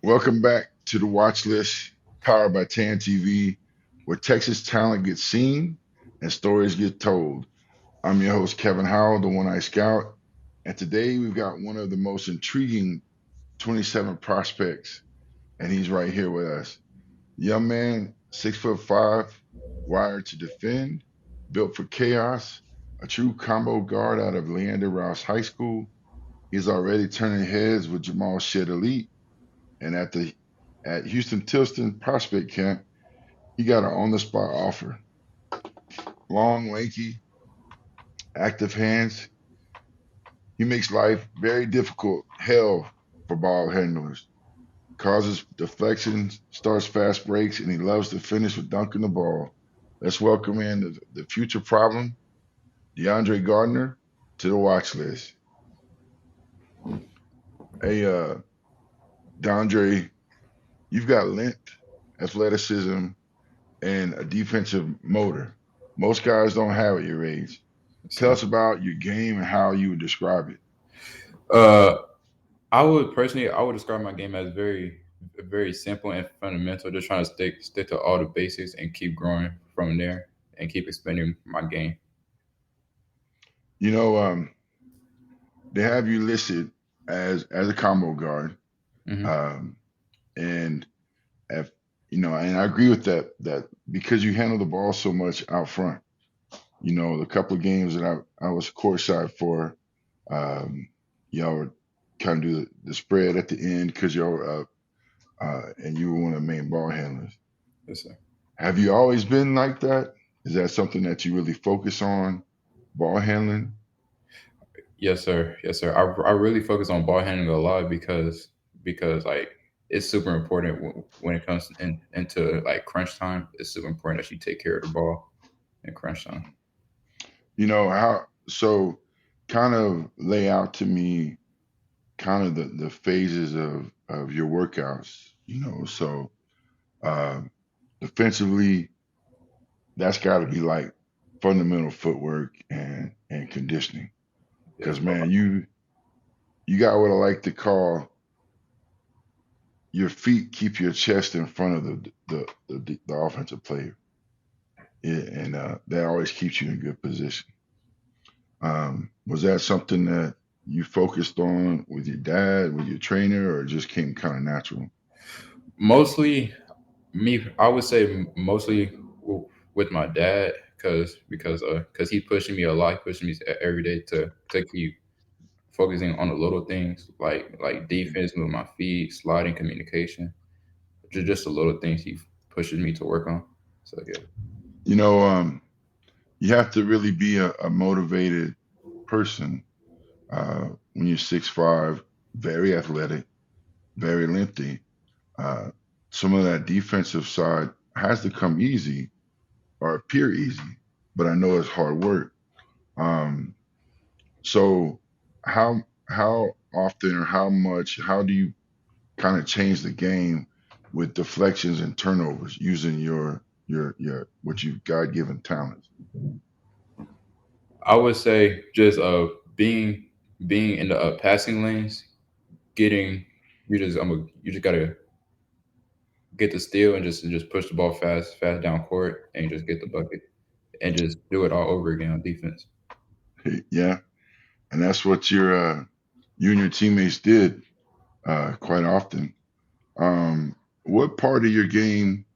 Welcome back to the Watchlist, powered by TAAN-TV, where Texas talent gets seen and stories get told. I'm your host, Kevin Howell, the One Eye Scout, and today we've got one of the most intriguing 27 prospects, and he's right here with us. Young man, 6'5", wired to defend, built for chaos, a true combo guard out of Leander Rouse High School. He's already turning heads with Jamal Shead Elite, and at Huston-Tillotson Prospect Camp, he got an on-the-spot offer. Long, lanky, active hands. He makes life very difficult, hell for ball handlers. Causes deflections, starts fast breaks, and he loves to finish with dunking the ball. Let's welcome in the future problem, Gardner, to the watch list. Hey, DeAndre, you've got length, athleticism, and a defensive motor. Most guys don't have at your age. Tell So, us about your game and how you would describe it. uh, I would describe my game as very simple and fundamental. Just trying to stick to all the basics and keep growing from there and keep expanding my game. You know, they have you listed as a combo guard, hmm um, and if, and I agree with that because you handle the ball so much out front. The couple of games that I was courtside for, um, y'all would kind of do the spread at the end because y'all were up, and you were one of the main ball handlers. Yes, sir. Have you always been like that? Is that something that you really focus on, ball handling? Yes, sir. Yes, sir. I really focus on ball handling a lot because like it's super important when it comes into like crunch time. It's super important that you take care of the ball in crunch time. How so kind of lay out to me kind of the phases of your workouts, so uh, defensively, that's got to be like fundamental footwork and conditioning. Yes, Because man, you got what I like to call your feet keep your chest in front of the offensive player, yeah, and that always keeps you in good position. Was that something that you focused on with your dad, with your trainer, or just came kind of natural? mostly me. I would say mostly with my dad because he pushing me a lot, pushing me every day to keep focusing on the little things like defense, moving my feet, sliding, communication, just the little things he pushes me to work on. So yeah, You know, you have to really be a motivated person when you're 6'5", very athletic, very lengthy. Uh, some of that defensive side has to come easy or appear easy, but I know it's hard work. Um, so how often or how do you kind of change the game with deflections and turnovers using your what you've God given talents? I would say just being in the passing lanes, getting you just gotta get the steal and just push the ball fast down court and just get the bucket and just do it all over again on defense. Yeah, and that's what you and your teammates did quite often. What part of your game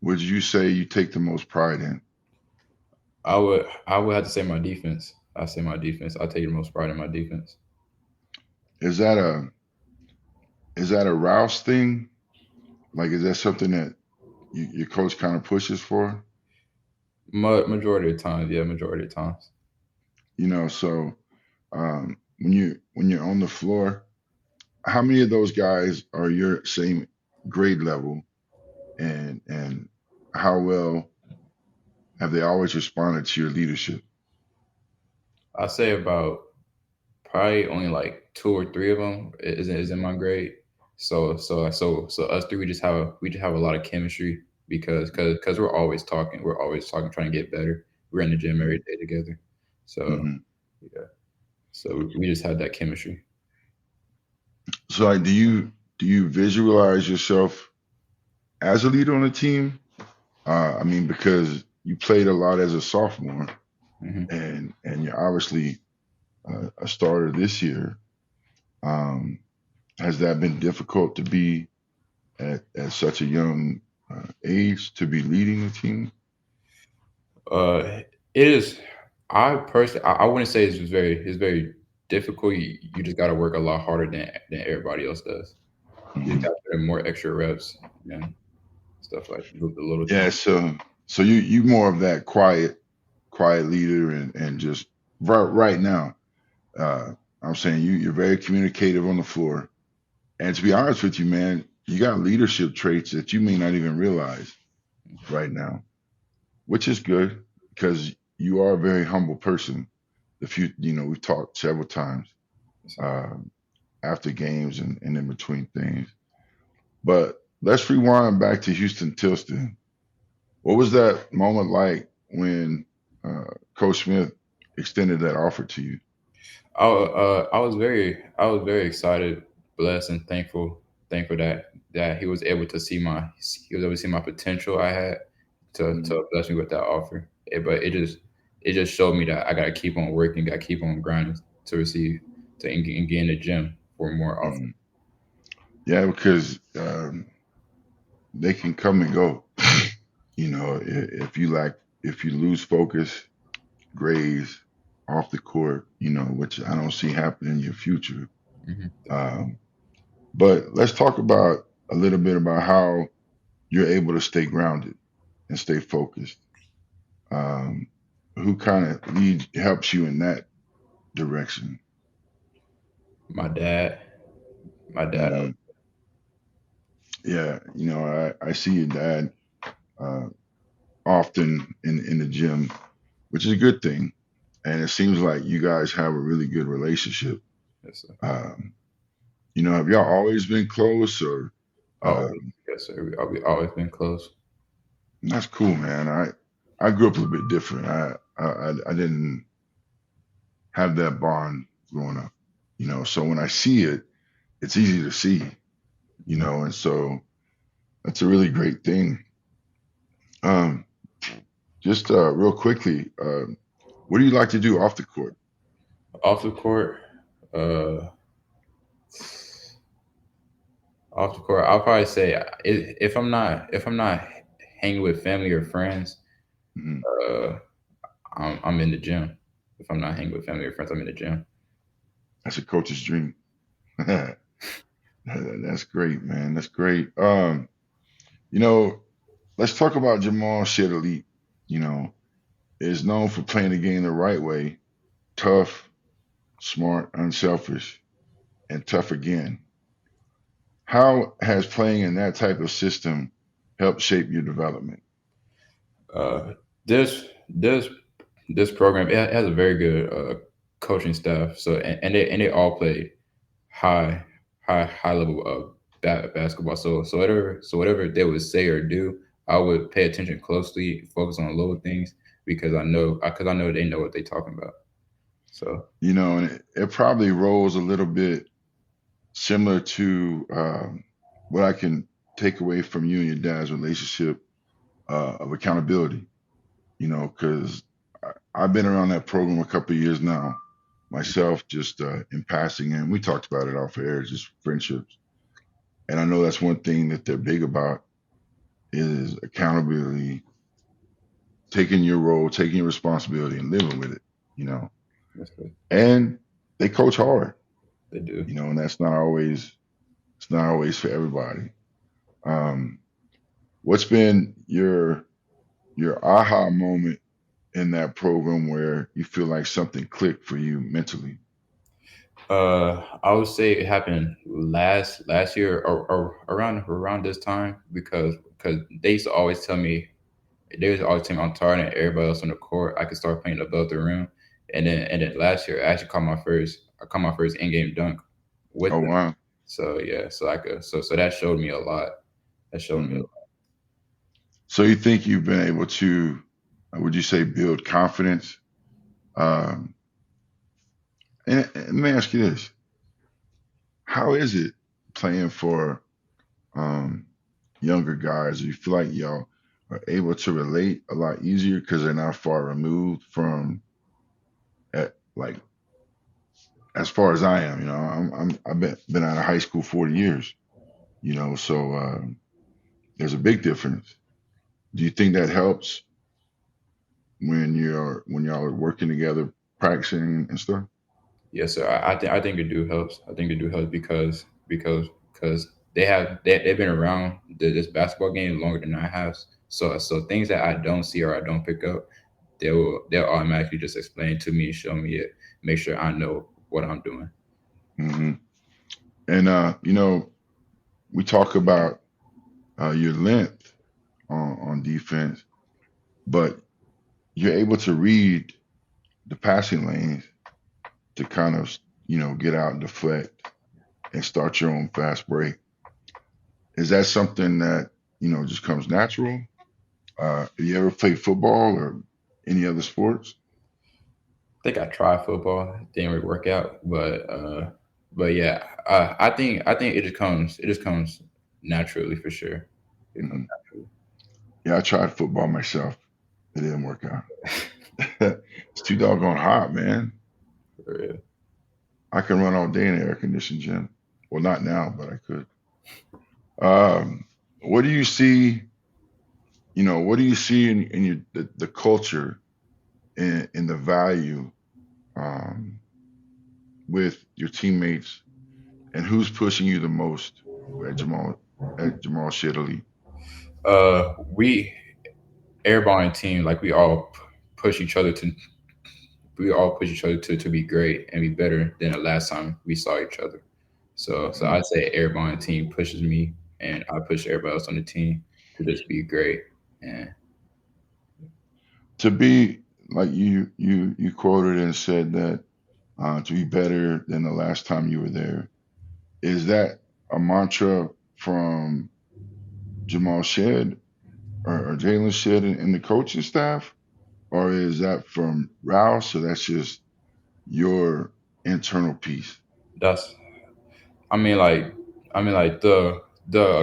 would you say you take the most pride in? I would have to say my defense. I say my defense. I take the most pride in my defense. Is that a Rouse thing? Like, is that something that your coach kind of pushes for? Majority of times, yeah, majority of times. So when you're on the floor, how many of those guys are your same grade level, and how well have they always responded to your leadership? I say about probably only like two or three of them is in my grade. So us three we just have a lot of chemistry because we're always talking, trying to get better. We're in the gym every day together. So Hmm. yeah, so we just had that chemistry. So, like, do you? do you visualize yourself as a leader on the team? I mean, because you played a lot as a sophomore, Hmm. and you're obviously a starter this year. Um, has that been difficult to be at such a young age to be leading the team? It is. I personally, I wouldn't say it's very difficult. You just got to work a lot harder than everybody else does. You Hmm. got to put in more extra reps and stuff like the little Yeah, things. so you more of that quiet leader, and just right now, uh, I'm saying you're very communicative on the floor. And to be honest with you, man, you got leadership traits that you may not even realize right now, which is good because you are a very humble person. If we've talked several times So, um, after games and in between things. But let's rewind back to Houston Tilston. What was that moment like when Coach Smith extended that offer to you? I was very excited, blessed, and thankful that he was able to see my potential I had Mhm. to bless me with that offer. But it just showed me that I got to keep on working, got to keep on grinding to receive and get in the gym for more often. Mhm. Yeah, because they can come and go. If if you lose focus, grades off the court, which I don't see happening in your future. Um, but let's talk about a little bit about how you're able to stay grounded and stay focused. Um, who kind of helps you in that direction? My dad, my dad. Hmm. Yeah, I see your dad uh, often in the gym, which is a good thing. And it seems like you guys have a really good relationship. Yes, sir. Um, have y'all always been close, or Always, um, yes, sir. We always been close. that's cool, man. I grew up a little bit different. I didn't have that bond growing up, So when I see it, it's easy to see, Mhm. and so that's a really great thing. Um, just real quickly, what do you like to do off the court? Off the court, uh, off the court, I'll probably say if I'm not hanging with family or friends, Mhm. uh, I'm in the gym. If I'm not hanging with family or friends, I'm in the gym. That's a coach's dream. That's great, man. That's great. You know, let's talk about Jamal Shead Elite. You know, is known for playing the game the right way, tough, smart, unselfish, and tough again. How has playing in that type of system helped shape your development? Uh, this this this program it has a very good coaching staff. So and they all play high high level of basketball. So whatever they would say or do, I would pay attention closely, focus on little things because I know they know what they're talking about. So And it probably rolls a little bit similar to what I can take away from you and your dad's relationship of accountability. Because I've been around that program a couple of years now myself, just in passing, and we talked about it off air, just friendships. And I know that's one thing that they're big about is accountability, taking your role, taking your responsibility, and living with it. You know, that's good. and they coach hard. They do. And that's not always for everybody. Um, what's been your aha moment in that program where you feel like something clicked for you mentally? I would say it happened last year or around this time because they used to always tell me I'm tired and everybody else on the court I could start playing above the rim, and then last year I actually caught my first in game dunk with Oh them. wow. So yeah, so that showed me a lot. That showed me a Hmm. lot. So you think you've been able to, would you say, build confidence? And let me ask you this: how is it? playing for um, younger guys? Do you feel like y'all are able to relate a lot easier because they're not far removed from like as far as I am? I've been out of high school 40 years. So there's a big difference. Do you think that helps when y'all are working together, practicing and stuff? Yes, sir. I think it do helps. I think it do helps because they've been around this basketball game longer than I have. So things that I don't see or I don't pick up, they'll automatically just explain to me, show me it, make sure I know what I'm doing. Hmm. And we talk about your length on defense, but you're able to read the passing lanes to kind of get out and deflect and start your own fast break. Is that something that just comes natural? Have you ever played football or any other sports? I think I tried football, didn't really work out, but yeah, I think it just comes naturally for sure. It comes Hmm. Yeah, I tried football myself. It didn't work out. It's too doggone hot, man. naturally. I can run all day in an air conditioned gym. Well, not now, but I could. What do you see? What do you see in the culture and the value um, with your teammates, and who's pushing you the most at Jamal Shead Elite? We everybody on the team, like push each other to we all push each other to be great and be better than the last time we saw each other. So Mhm. I'd say everybody on the team pushes me, and I push everybody else on the team to just be great. And To be like you quoted and said that to be better than the last time you were there. Is that a mantra from Jamal Shead or Jalen Shead and the coaching staff, or is that from Rouse? So that's just your internal piece. that's I mean like the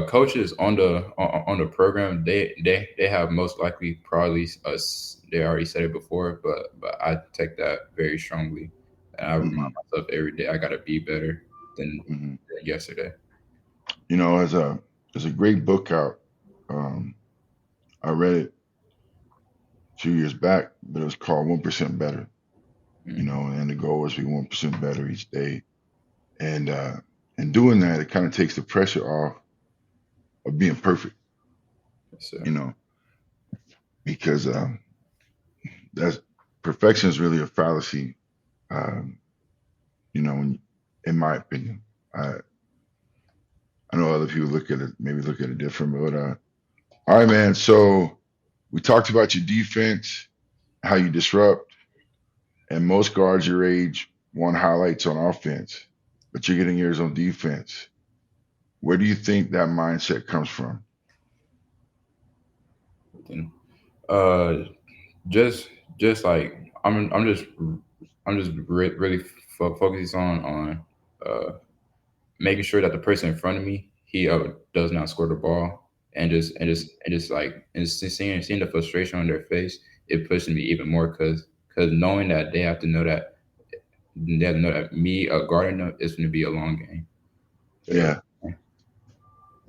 coaches on the program, they have most likely probably us, they already said it before, but I take that very strongly, and I remind Hmm. myself every day I gotta be better Hmm. than yesterday. There's a great book out. Um, I read it a few years back, but it was called 1% Better. Mm. And the goal was to be 1% better each day. And in doing that, it kind of takes the pressure off of being perfect. So You know, because that's perfection is really a fallacy. Um, in my opinion, I I know other people look at it different, but all right, man. So we talked about your defense, how you disrupt, and most guards your age want highlights on offense, but you're getting yours on defense. Where do you think that mindset comes from? then, uh, just just like I'm just really focused on uh making sure that the person in front of me, he does not score the ball, and just like and seeing the frustration on their face, it pushes me even more because knowing that they have to know that me, a Gardner, is going to be a long game. So, Yeah.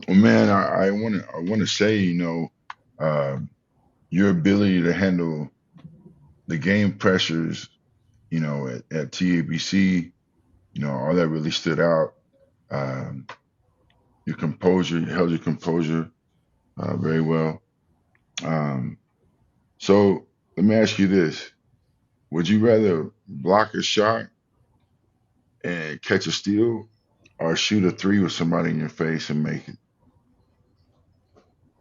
Well, man, I want to say, uh, your ability to handle the game pressures, at TABC, all that really stood out. Um, your composure, you held your composure very well. Um, so let me ask you this: would you rather block a shot and catch a steal, or shoot a three with somebody in your face and make it?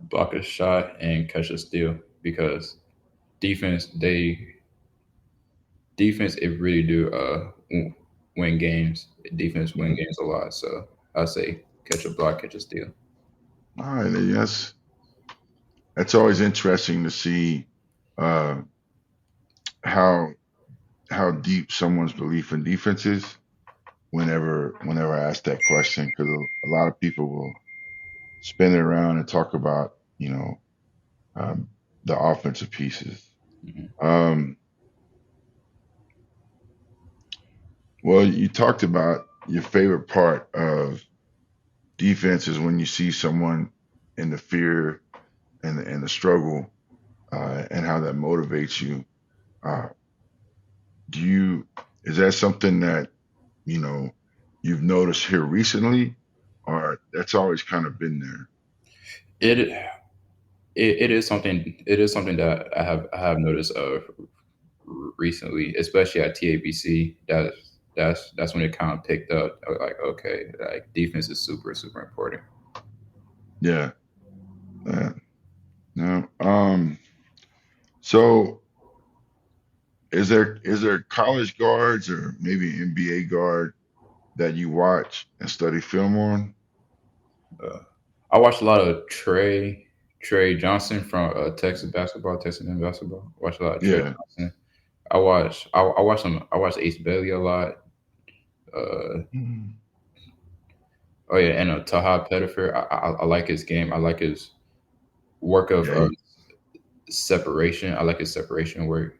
block a shot and catch a steal, because defense they defense it really do win games. Defense win Mhm. games a lot. So I say catch a block, catch a steal. All right, yes, that's always interesting to see uh, how deep someone's belief in defense is. whenever I ask that question, because a lot of people will spin it around and talk about, um, the offensive pieces. Mhm. Um, well, you talked about your favorite part of defense is when you see someone in the fear and the struggle, and how that motivates you. Uh, do you is that something that you know you've noticed here recently, or that's always kind of been there? It, it is something. It is something that I have noticed recently, especially at TABC. That's when it kind of picked up. I was like, okay, like defense is super important. Yeah. Uh, no. So is there college guards or maybe NBA guard that you watch and study film on? Uh, I watched a lot of Trey Johnson from Texas basketball, Texas and basketball. Watch a lot of Trey Yeah. Johnson. I watched Ace Bailey a lot. Uh, Mhm. oh yeah, and Taha Pettifer. I like his game. I like his work of Yeah. separation. I like his separation work.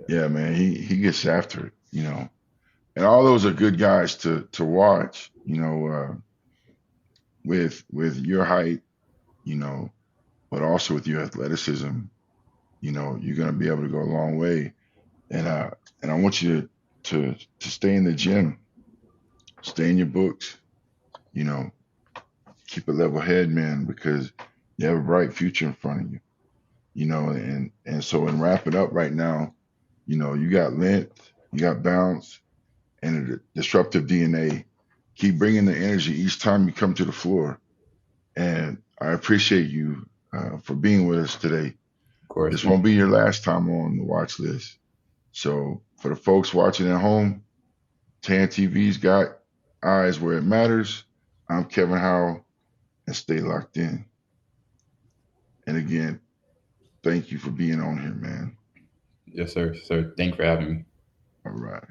Yeah, man. He gets after it. And all those are good guys to watch. With your height, you know, but also with your athleticism, you're gonna be able to go a long way. And I want you to stay in the gym, stay in your books, you know, keep a level head, man, because you have a bright future in front of you. And so in wrapping up right now, you got length, you got bounce, and a disruptive DNA. Keep bringing the energy each time you come to the floor. And I appreciate you for being with us today. Of course, This won't be your last time on the watch list. So for the folks watching at home, TAN TV's got eyes where it matters. I'm Kevin Howell, and stay locked in. And again, thank you for being on here, man. yes, sir. Sir, thank you for having me. All right.